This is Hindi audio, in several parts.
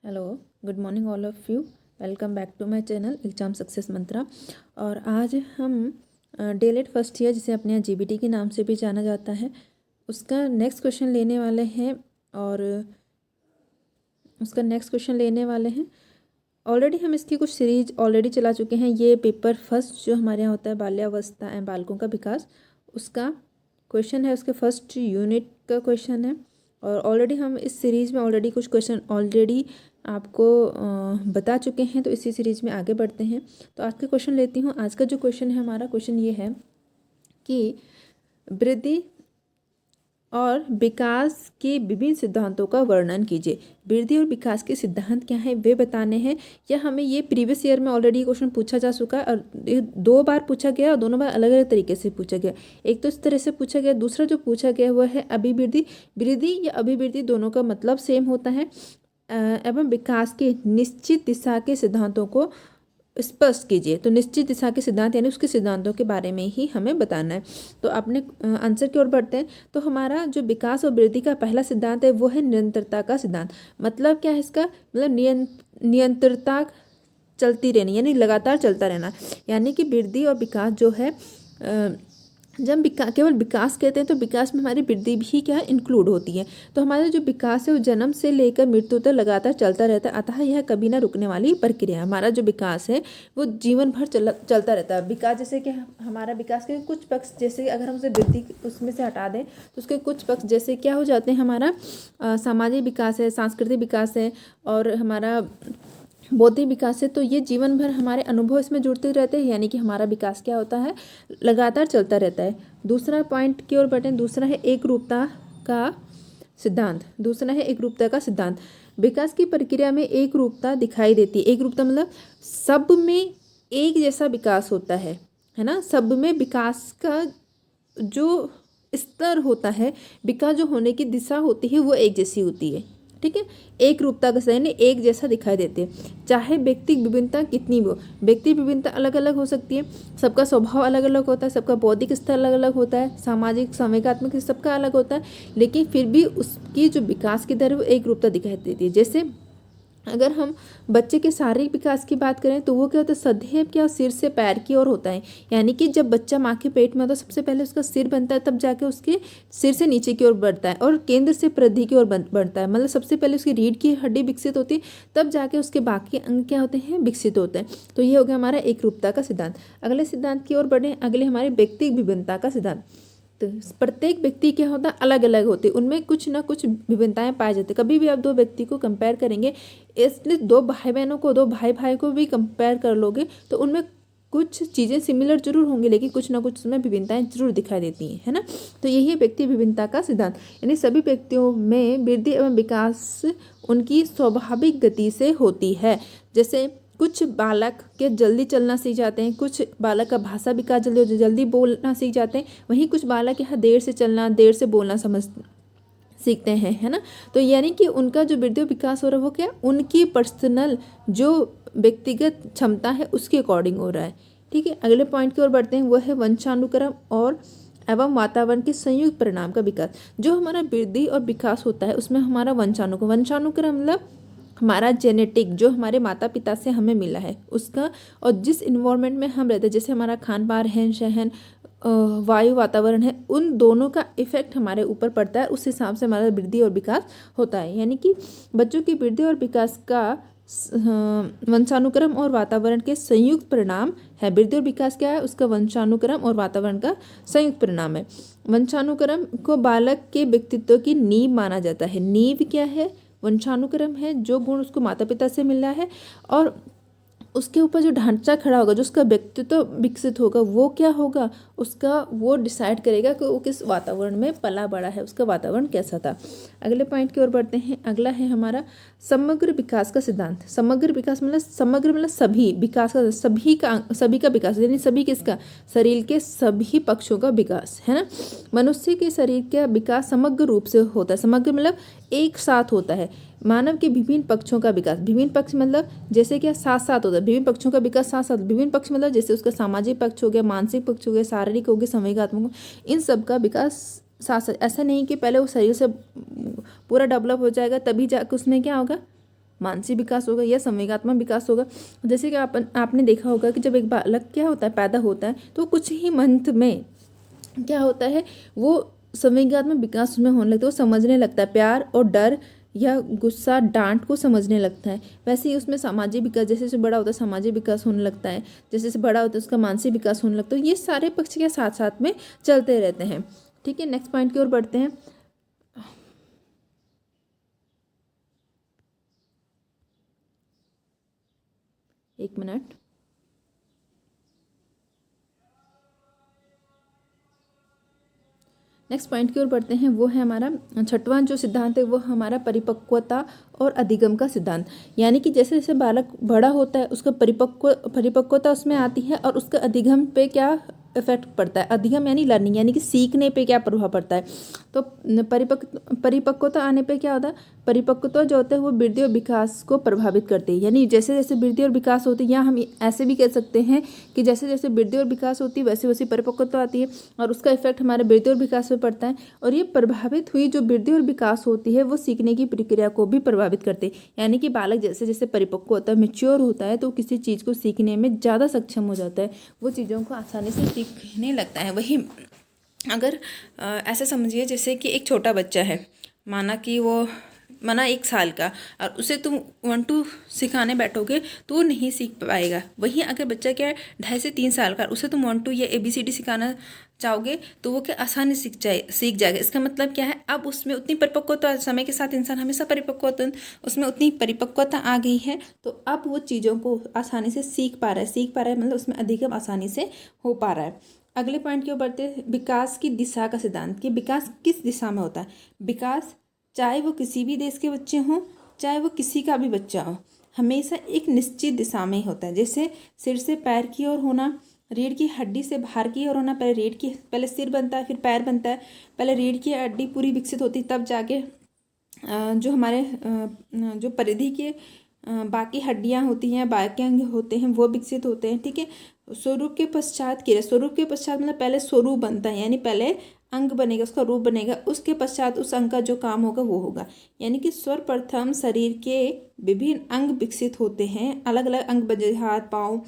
Hello, good morning all of you. Welcome back to my channel exam success mantra. और आज हम डीएलएड फर्स्ट ईयर, जिसे अपने यहाँ जीबीटी के नाम से भी जाना जाता है, उसका नेक्स्ट क्वेश्चन लेने वाले हैं। और उसका नेक्स्ट क्वेश्चन लेने वाले हैं। ऑलरेडी हम इसकी कुछ सीरीज ऑलरेडी चला चुके हैं। ये पेपर फर्स्ट जो हमारे यहाँ होता है, बाल्यावस्था एवं बालकों का विकास, उसका क्वेश्चन है, उसके फर्स्ट यूनिट का क्वेश्चन है। और ऑलरेडी हम इस सीरीज़ में ऑलरेडी कुछ क्वेश्चन ऑलरेडी आपको बता चुके हैं, तो इसी सीरीज़ में आगे बढ़ते हैं। तो आज का क्वेश्चन लेती हूँ। आज का जो क्वेश्चन है, हमारा क्वेश्चन ये है कि वृद्धि और विकास के विभिन्न सिद्धांतों का वर्णन कीजिए। वृद्धि और विकास के सिद्धांत क्या है वे बताने हैं। या हमें ये प्रीवियस ईयर में ऑलरेडी क्वेश्चन पूछा जा चुका है, और ये 2 बार पूछा गया और दोनों बार अलग अलग तरीके से पूछा गया। एक तो इस तरह से पूछा गया, दूसरा जो पूछा गया वह है अभिवृद्धि। वृद्धि या अभिवृद्धि दोनों का मतलब सेम होता है। एवं विकास के निश्चित दिशा के सिद्धांतों को स्पष्ट कीजिए। तो निश्चित दिशा के सिद्धांत यानी उसके सिद्धांतों के बारे में ही हमें बताना है। तो अपने आंसर की ओर बढ़ते हैं। तो हमारा जो विकास और वृद्धि का पहला सिद्धांत है वो है निरंतरता का सिद्धांत। मतलब क्या है इसका? मतलब निरंतरता चलती रहनी, यानी लगातार चलता रहना। यानी कि वृद्धि और विकास जो है, जब केवल विकास कहते हैं तो विकास में हमारी वृद्धि भी क्या इंक्लूड होती है। तो हमारा जो विकास है वो जन्म से लेकर मृत्यु तक लगातार चलता रहता है, अतः यह कभी ना रुकने वाली प्रक्रिया है। हमारा जो विकास है वो जीवन भर चलता रहता है। विकास जैसे कि हमारा विकास के कुछ पक्ष, जैसे अगर हम उसे वृद्धि उसमें से हटा दें तो उसके कुछ पक्ष जैसे क्या हो जाते हैं, हमारा सामाजिक विकास है, सांस्कृतिक विकास है, और हमारा बौद्धिक विकास है। तो ये जीवन भर हमारे अनुभव इसमें जुड़ते रहते हैं, यानी कि हमारा विकास क्या होता है, लगातार चलता रहता है। दूसरा पॉइंट की ओर बढ़ें। दूसरा है एकरूपता का सिद्धांत। दूसरा है एकरूपता का सिद्धांत। विकास की प्रक्रिया में एकरूपता दिखाई देती है। एकरूपता मतलब सब में एक जैसा विकास होता है ना। सब में विकास का जो स्तर होता है, विकास जो होने की दिशा होती है वो एक जैसी होती है। ठीक है, एक रूपता का यानी एक जैसा दिखाई देते हैं। चाहे व्यक्ति विभिन्नता कितनी भी हो, व्यक्ति विभिन्नता अलग अलग हो सकती है, सबका स्वभाव अलग अलग होता है, सबका बौद्धिक स्तर अलग अलग होता है, सामाजिक संवेगात्मक सबका अलग होता है, लेकिन फिर भी उसकी जो विकास की दर है वो एक रूपता दिखाई देती है। जैसे अगर हम बच्चे के शारीरिक विकास की बात करें तो वो क्या होता है, सदैव क्या सिर से पैर की ओर होता है। यानी कि जब बच्चा माँ के पेट में होता है सबसे पहले उसका सिर बनता है, तब जाके उसके सिर से नीचे की ओर बढ़ता है, और केंद्र से परिधि की ओर बढ़ता है। मतलब सबसे पहले उसकी रीढ़ की हड्डी विकसित होती है, तब जाके उसके बाकी अंग क्या होते हैं, विकसित होते हैं। तो ये हो गया हमारा एकरूपता का सिद्धांत। अगले सिद्धांत की ओर बढ़े। अगले हमारे व्यक्तिगत विभिन्नता का सिद्धांत। तो प्रत्येक व्यक्ति क्या होता है, अलग अलग होते हैं, उनमें कुछ ना कुछ विभिन्नताएं पाई जाती है। कभी भी आप 2 व्यक्ति को कंपेयर करेंगे, इसलिए 2 भाई बहनों को, 2 भाई को भी कंपेयर कर लोगे तो उनमें कुछ चीज़ें सिमिलर जरूर होंगी, लेकिन कुछ ना कुछ उसमें विभिन्नताएं जरूर दिखाई देती हैं, है ना। तो यही है व्यक्ति विभिन्नता का सिद्धांत। यानी सभी व्यक्तियों में वृद्धि एवं विकास उनकी स्वाभाविक गति से होती है। जैसे कुछ बालक के जल्दी चलना सीख जाते हैं, कुछ बालक का भाषा विकास जल्दी बोलना सीख जाते हैं, वहीं कुछ बालक यहाँ देर से चलना, देर से बोलना सीखते हैं, है ना। तो यानी कि उनका जो वृद्धि विकास हो रहा है वो क्या, उनकी पर्सनल जो व्यक्तिगत क्षमता है उसके अकॉर्डिंग हो रहा है। ठीक है, अगले पॉइंट की ओर बढ़ते हैं। वह है वंशानुक्रम और एवं वातावरण के संयुक्त परिणाम का विकास। जो हमारा वृद्धि और विकास होता है उसमें हमारा वंशानुक्रम मतलब हमारा जेनेटिक, जो हमारे माता पिता से हमें मिला है उसका, और जिस इन्वायरमेंट में हम रहते हैं, जैसे हमारा खान पान, रहन सहन, वायु, वातावरण है, उन दोनों का इफेक्ट हमारे ऊपर पड़ता है। उस हिसाब से हमारा वृद्धि और विकास होता है। यानी कि बच्चों की वृद्धि और विकास का वंशानुक्रम और वातावरण के संयुक्त परिणाम है। वृद्धि और विकास क्या है, उसका वंशानुक्रम और वातावरण का संयुक्त परिणाम है। वंशानुक्रम को बालक के व्यक्तित्व की नींव माना जाता है। नींव क्या है, वंशानुक्रम है, जो गुण उसको माता पिता से मिला है, और उसके ऊपर जो ढांचा खड़ा होगा, जो उसका व्यक्तित्व विकसित होगा, वो क्या होगा, उसका वो डिसाइड करेगा कि वो किस वातावरण में पला बड़ा है, उसका वातावरण कैसा था। अगले पॉइंट की ओर बढ़ते हैं। अगला है हमारा समग्र विकास का सिद्धांत। समग्र विकास मतलब समग्र मतलब सभी विकास का, सभी का विकास, यानी सभी किसका, शरीर के सभी पक्षों का विकास, है ना। मनुष्य के शरीर का विकास समग्र रूप से होता है। समग्र मतलब एक साथ होता है। मानव के विभिन्न पक्षों का विकास, विभिन्न पक्ष मतलब जैसे क्या साथ साथ होता है, विभिन्न पक्षों का विकास साथ साथ। विभिन्न पक्ष मतलब जैसे उसका सामाजिक पक्ष हो गया, मानसिक पक्ष हो गया, शारीरिक हो गया, संवेगात्मक, इन सब का विकास साथ साथ। ऐसा नहीं कि पहले वो शरीर से पूरा डेवलप हो जाएगा तभी जाकर उसमें क्या होगा, मानसिक विकास होगा या संवेगात्मक विकास होगा। जैसे कि आपने देखा होगा कि जब एक बालक क्या होता है, पैदा होता है, तो कुछ ही मंथ में क्या होता है, वो संवेगात्मक विकास उसमें होने लगता है, वो समझने लगता है, प्यार और डर या गुस्सा, डांट को समझने लगता है। वैसे ही उसमें सामाजिक विकास, जैसे जैसे बड़ा होता है सामाजिक विकास होने लगता है, जैसे जैसे बड़ा होता है उसका मानसिक विकास होने लगता है। ये सारे पक्ष के साथ साथ में चलते रहते हैं। ठीक है, नेक्स्ट पॉइंट की ओर बढ़ते हैं। एक मिनट। नेक्स्ट पॉइंट की ओर बढ़ते हैं। वो है हमारा छठवां जो सिद्धांत है, वो हमारा परिपक्वता और अधिगम का सिद्धांत। यानी कि जैसे जैसे बालक बड़ा होता है उसका परिपक्वता उसमें आती है और उसका अधिगम पे क्या इफेक्ट पड़ता है। अधिगम यानी लर्निंग, यानी कि सीखने पे क्या प्रभाव पड़ता है। तो परिपक्वता आने पे क्या होता है, परिपक्वता जो होता है वो वृद्धि और विकास को प्रभावित करती है। यानी जैसे जैसे वृद्धि और विकास होती है, या हम ऐसे भी कह सकते हैं कि जैसे जैसे वृद्धि और विकास होती है वैसे वैसे परिपक्वता आती है और उसका इफेक्ट हमारे वृद्धि और विकास पे पड़ता है। और ये प्रभावित हुई जो वृद्धि और विकास होती है वो सीखने की प्रक्रिया को भी प्रभावित करती है। यानी कि बालक जैसे जैसे परिपक्व होता है, मेच्योर होता है, तो किसी चीज़ को सीखने में ज़्यादा सक्षम हो जाता है, वो चीज़ों को आसानी से सीखने लगता है। वही अगर ऐसे समझिए जैसे कि एक छोटा बच्चा है, माना 1 साल का, और उसे तुम 1 2 सिखाने बैठोगे तो वो नहीं सीख पाएगा। वहीं अगर बच्चा क्या है 2.5 से 3 साल का, उसे तुम 1 2 या ABCD सिखाना चाहोगे तो वो क्या आसानी सीख जाएगा। इसका मतलब क्या है, अब उसमें उतनी परिपक्वता, समय के साथ इंसान हमेशा परिपक्व होता है, उसमें उतनी परिपक्वता आ गई है, तो अब वो चीज़ों को आसानी से सीख पा रहा है मतलब उसमें अधिगम आसानी से हो पा रहा है। अगले पॉइंट की ओर बढ़ते हैं, विकास की दिशा का सिद्धांत। कि विकास किस दिशा में होता है। विकास चाहे वो किसी भी देश के बच्चे हों, चाहे वो किसी का भी बच्चा हो, हमेशा एक निश्चित दिशा में ही होता है। जैसे सिर से पैर की ओर होना, रीढ़ की हड्डी से बाहर की ओर होना। पहले सिर बनता है, फिर पैर बनता है। पहले रीढ़ की हड्डी पूरी विकसित होती, तब जाके जो हमारे जो परिधि के बाकी हड्डियां होती हैं, बाकी अंग होते हैं, वो विकसित होते हैं। ठीक है, स्वरूप के पश्चात क्रिया। स्वरूप के पश्चात मतलब पहले स्वरूप बनता है, यानी पहले अंग बनेगा, उसका रूप बनेगा, उसके पश्चात उस अंग का जो काम होगा वो होगा। यानी कि सर्वप्रथम शरीर के विभिन्न अंग विकसित होते हैं, अलग अलग अंग बने, हाथ पाँव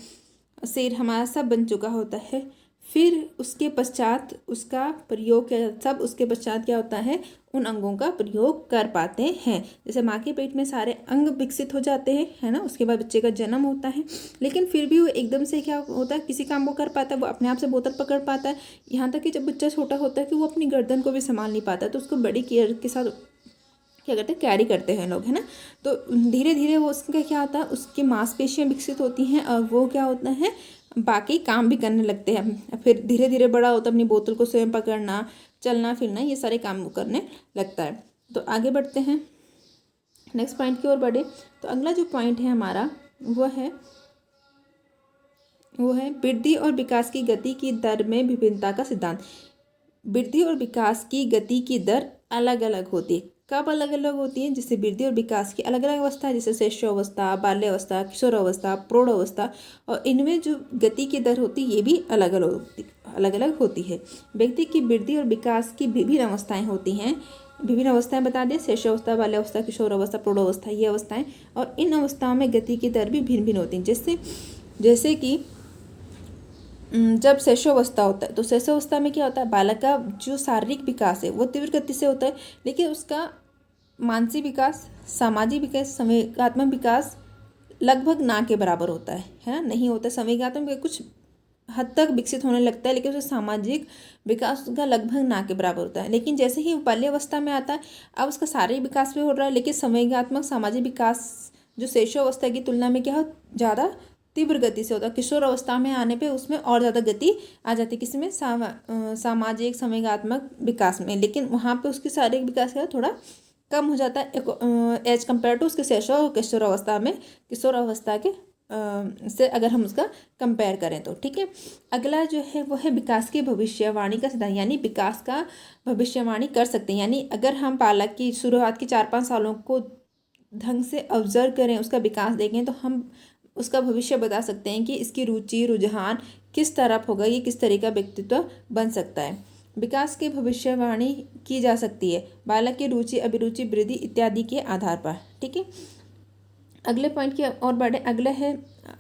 सिर हमारा सब बन चुका होता है। फिर उसके पश्चात उसका प्रयोग किया जाता, सब उसके पश्चात क्या होता है, उन अंगों का प्रयोग कर पाते हैं। जैसे माँ के पेट में सारे अंग विकसित हो जाते हैं, है ना, उसके बाद बच्चे का जन्म होता है, लेकिन फिर भी वो एकदम से क्या होता है, किसी काम को कर पाता है, वो अपने आप से बोतल पकड़ पाता है। यहाँ तक कि जब बच्चा छोटा होता है कि वो अपनी गर्दन को भी संभाल नहीं पाता, तो उसको बड़ी केयर के साथ क्या करते हैं, कैरी करते हैं लोग, है ना। तो धीरे धीरे वो उसका क्या होता है, उसकी मांसपेशियाँ विकसित होती हैं और वो क्या होता है, बाकी काम भी करने लगते हैं। फिर धीरे धीरे बड़ा होता है, अपनी बोतल को स्वयं पकड़ना, चलना फिरना, ये सारे काम वो करने लगता है। तो आगे बढ़ते हैं, नेक्स्ट पॉइंट की ओर बढ़े। तो अगला जो पॉइंट है हमारा वो है वृद्धि और विकास की गति की दर में विभिन्नता का सिद्धांत। वृद्धि और विकास की गति की दर अलग अलग होती है। कब अलग अलग होती है, जैसे वृद्धि और विकास की अलग अलग अवस्था है, जैसे शैशवावस्था, बाल्यावस्था, किशोरावस्था, प्रौढ़ावस्था, और इनमें जो गति की दर होती है ये भी अलग अलग होती है। व्यक्ति की वृद्धि और विकास की विभिन्न अवस्थाएं होती हैं। विभिन्न अवस्थाएं बता दें, शैशवावस्था, बाल्यावस्था, किशोरावस्था, प्रौढ़ावस्था, ये अवस्थाएं, और इन अवस्थाओं में गति की दर भी भिन्न भिन्न होती हैं। जैसे कि जब शैशवावस्था होता है तो शैशवावस्था में क्या होता है, बालक का जो शारीरिक विकास है वो तीव्र गति से होता है, लेकिन उसका मानसिक विकास, सामाजिक विकास, संवेगात्मक विकास लगभग ना के बराबर होता है ना, नहीं होता। संवेगात्मक कुछ हद तक विकसित होने लगता है, लेकिन उसका सामाजिक विकास का लगभग ना के बराबर होता है। लेकिन जैसे ही बाल्यावस्था में आता है, अब उसका शारीरिक विकास भी हो रहा है, लेकिन संवेगात्मक सामाजिक विकास जो शैशवावस्था की तुलना में क्या हो, ज़्यादा तीव्र गति से होता है। किशोर अवस्था में आने पे उसमें और ज़्यादा गति आ जाती है, किसमें, सामाजिक संवेगात्मक विकास में, लेकिन वहाँ पे उसकी शारीरिक विकास का थोड़ा कम हो जाता है एज कम्पेयर टू उसके किशोर अवस्था में, किशोर अवस्था के से अगर हम उसका कंपेयर करें तो। ठीक है, अगला जो है वो है विकास की भविष्यवाणी का सिद्धांत। यानी विकास का भविष्यवाणी कर सकते हैं, यानी अगर हम बालक की शुरुआत के 4-5 सालों को ढंग से ऑब्जर्व करें, उसका विकास देखें, तो हम उसका भविष्य बता सकते हैं कि इसकी रुचि रुझान किस तरफ होगा, ये किस तरह का व्यक्तित्व बन सकता है। विकास की भविष्यवाणी की जा सकती है बालक की रुचि, अभिरुचि, वृद्धि इत्यादि के आधार पर। ठीक है, अगले पॉइंट की और बढ़े।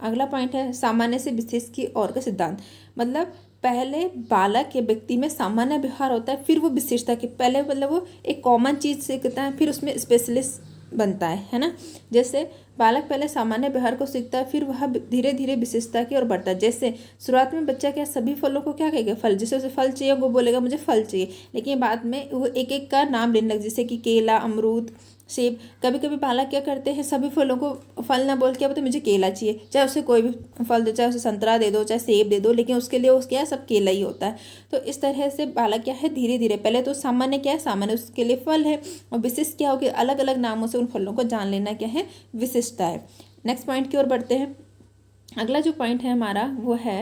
अगला पॉइंट है सामान्य से विशेष की ओर का सिद्धांत। मतलब पहले बालक या व्यक्ति में सामान्य व्यवहार होता है, फिर वो विशेषता के पहले मतलब वो एक कॉमन चीज़ सीखता है, फिर उसमें स्पेशलिस्ट बनता है ना। जैसे बालक पहले सामान्य व्यवहार को सीखता है, फिर वह धीरे धीरे विशेषता की ओर बढ़ता है। जैसे शुरुआत में बच्चा क्या सभी फलों को क्या कहेगा, फल। जैसे उसे फल चाहिए वो बोलेगा मुझे फल चाहिए, लेकिन बाद में वो एक एक का नाम लेने लगे, जैसे कि केला, अमरूद, सेब। कभी कभी बालक क्या करते हैं, सभी फलों को फल ना बोल के बोलते मुझे केला चाहिए, चाहे उसे कोई भी फल दो, चाहे उसे संतरा दे दो, चाहे सेब दे दो, लेकिन उसके लिए उसके क्या सब केला ही होता है। तो इस तरह से बालक क्या है धीरे धीरे, पहले तो सामान्य क्या है, सामान्य उसके लिए फल है, और विशिष्ट क्या हो कि अलग अलग नामों से उन फलों को जान लेना क्या है, विशिष्टता है। नेक्स्ट पॉइंट की ओर बढ़ते हैं। अगला जो पॉइंट है हमारा वो है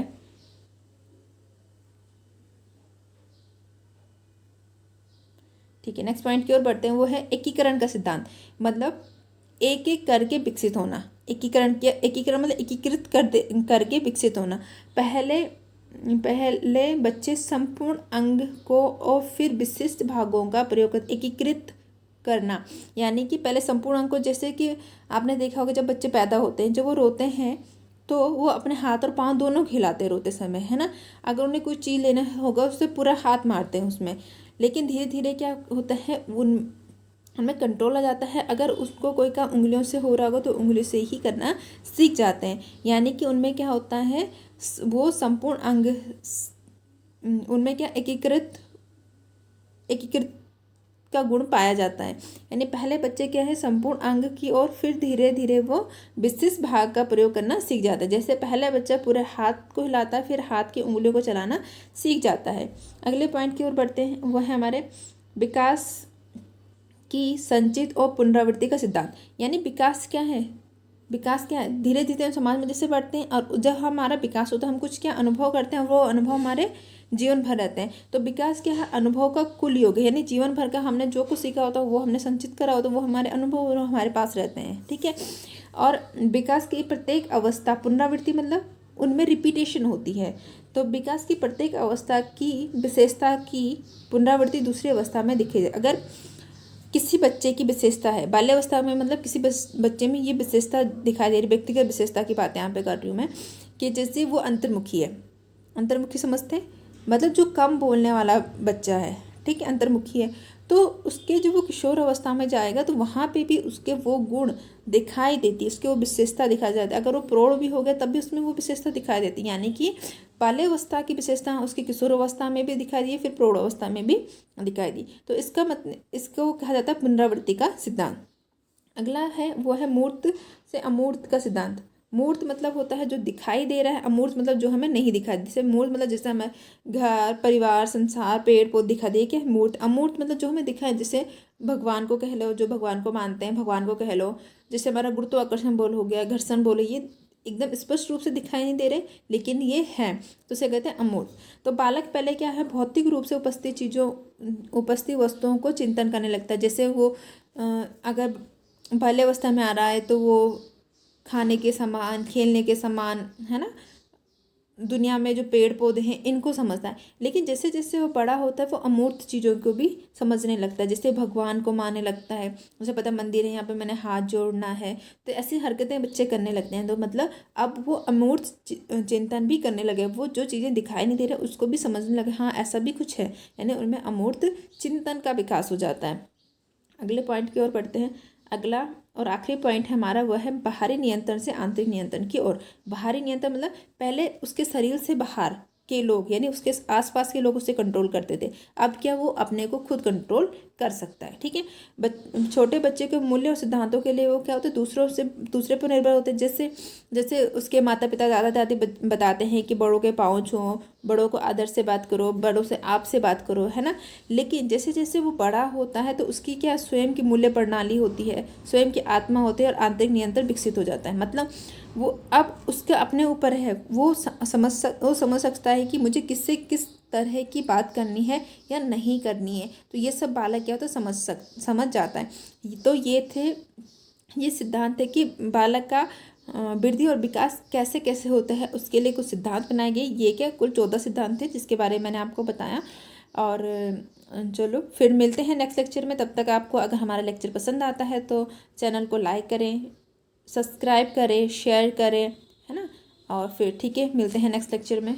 ठीक है, नेक्स्ट पॉइंट की ओर बढ़ते हैं, वो है एकीकरण का सिद्धांत। मतलब एक एक करके विकसित होना। एकीकरण मतलब एकीकृत करके विकसित होना। पहले पहले बच्चे संपूर्ण अंग को और फिर विशिष्ट भागों का प्रयोग कर एकीकृत करना। यानी कि पहले संपूर्ण अंग को, जैसे कि आपने देखा होगा जब बच्चे पैदा होते हैं, जब वो रोते हैं तो वो अपने हाथ और पाँव दोनों हिलाते हैं रोते समय, है ना। अगर उन्हें कोई चीज़ लेना होगा उससे पूरा हाथ मारते हैं उसमें, लेकिन धीरे धीरे क्या होता है उनमें कंट्रोल आ जाता है। अगर उसको कोई काम उंगलियों से हो रहा होगा तो उंगली से ही करना सीख जाते हैं। यानी कि उनमें क्या होता है, वो संपूर्ण अंग, उनमें क्या एकीकृत का गुण पाया जाता है। यानी पहले बच्चे क्या है संपूर्ण अंग की और फिर धीरे धीरे वो विशिष्ट भाग का प्रयोग करना सीख जाता है। जैसे पहले बच्चा पूरे हाथ को हिलाता है, फिर हाथ की उंगलियों को चलाना सीख जाता है। अगले पॉइंट की ओर बढ़ते हैं, वह है हमारे विकास की संचित और पुनरावृत्ति का सिद्धांत। यानी विकास क्या है, विकास क्या है, धीरे धीरे हम समाज में जैसे बढ़ते हैं, और जब हमारा विकास होता है हम कुछ क्या अनुभव करते हैं, वो अनुभव हमारे जीवन भर रहते हैं। तो विकास क्या है, अनुभव का कुल योग है। यानी जीवन भर का हमने जो कुछ सीखा होता है वो हमने संचित करा होता है, वो हमारे अनुभव हमारे पास रहते हैं, ठीक है। और विकास की प्रत्येक अवस्था, पुनरावृत्ति मतलब उनमें रिपीटेशन होती है। तो विकास की प्रत्येक अवस्था की विशेषता की पुनरावृत्ति दूसरी अवस्था में दिखे। अगर किसी बच्चे की विशेषता है बाल्यावस्था में, मतलब किसी बच्चे में ये विशेषता दिखाई दे रही, व्यक्तिगत विशेषता की बात यहाँ पे कर रही हूँ मैं, कि जैसे वो अंतर्मुखी है। अंतर्मुखी समझते हैं, मतलब जो कम बोलने वाला बच्चा है, ठीक है, अंतर्मुखी है। तो उसके जो वो किशोर अवस्था में जाएगा तो वहाँ पे भी उसके वो गुण दिखाई देती है, उसकी वो विशेषता दिखाई जाती है। अगर वो प्रौढ़ भी हो गया तब भी उसमें वो विशेषता दिखाई देती है। यानी कि बाल्यावस्था की विशेषता उसकी किशोर अवस्था में भी दिखाई दी, फिर प्रौढ़ अवस्था में भी दिखाई दी। तो इसका मतलब इसको कहा जाता है पुनरावृत्ति का सिद्धांत। अगला है वो है मूर्त से अमूर्त का सिद्धांत। मूर्त मतलब होता है जो दिखाई दे रहा है, अमूर्त मतलब जो हमें नहीं दिखाई। जैसे मूर्त मतलब जैसे हमें घर, परिवार, संसार, पेड़ पौधे दिखा दे, क्या मूर्त। अमूर्त मतलब जो हमें दिखाए, जैसे भगवान को कह लो, जो भगवान को मानते हैं भगवान को कह लो। जैसे हमारा गुरुत्वाकर्षण बल हो गया, घर्षण बल, ये एकदम स्पष्ट रूप से दिखाई नहीं दे रहे लेकिन ये है, तो इसे कहते हैं अमूर्त। तो बालक पहले क्या है भौतिक रूप से उपस्थित वस्तुओं को चिंतन करने लगता है। जैसे वो अगर बाल्यावस्था में आ रहा है तो वो खाने के सामान, खेलने के सामान, है ना, दुनिया में जो पेड़ पौधे हैं इनको समझता है। लेकिन जैसे जैसे वो बड़ा होता है वो अमूर्त चीज़ों को भी समझने लगता है। जैसे भगवान को मानने लगता है, उसे पता मंदिर है यहाँ पे मैंने हाथ जोड़ना है, तो ऐसी हरकतें बच्चे करने लगते हैं। तो मतलब अब वो अमूर्त चिंतन भी करने लगे, वो जो चीज़ें दिखाई नहीं दे रही उसको भी समझने लगे, हाँ ऐसा भी कुछ है। यानी उनमें अमूर्त चिंतन का विकास हो जाता है। अगले पॉइंट की ओर पढ़ते हैं। अगला और आखिरी पॉइंट है हमारा वह है बाहरी नियंत्रण से आंतरिक नियंत्रण की ओर। बाहरी नियंत्रण मतलब पहले उसके शरीर से बाहर के लोग, यानी उसके आसपास के लोग उसे कंट्रोल करते थे। अब क्या वो अपने को खुद कंट्रोल कर सकता है, ठीक है। छोटे बच्चे के मूल्य और सिद्धांतों के लिए वो क्या होते हैं दूसरे पर निर्भर होते हैं। जैसे जैसे उसके माता पिता दादा दादी बताते हैं कि बड़ों के पाँव छुओ, बड़ों को आदर से बात करो, बड़ों से आप से बात करो, है ना। लेकिन जैसे जैसे वो बड़ा होता है तो उसकी क्या स्वयं की मूल्य प्रणाली होती है, स्वयं की आत्मा होती है और आंतरिक नियंत्रण विकसित हो जाता है। मतलब वो अब उसके अपने ऊपर है, वो समझ सकता है कि मुझे किससे किस तरह की बात करनी है या नहीं करनी है। तो ये सब बालक क्या होता है समझ जाता है। तो ये सिद्धांत है कि बालक का वृद्धि और विकास कैसे कैसे होता है, उसके लिए कुछ सिद्धांत बनाए गए। ये क्या कुल 14 सिद्धांत थे जिसके बारे में मैंने आपको बताया। और चलो फिर मिलते हैं नेक्स्ट लेक्चर में। तब तक आपको अगर हमारा लेक्चर पसंद आता है तो चैनल को लाइक करें, सब्सक्राइब करें, शेयर करें, है ना। और फिर ठीक है, मिलते हैं नेक्स्ट लेक्चर में।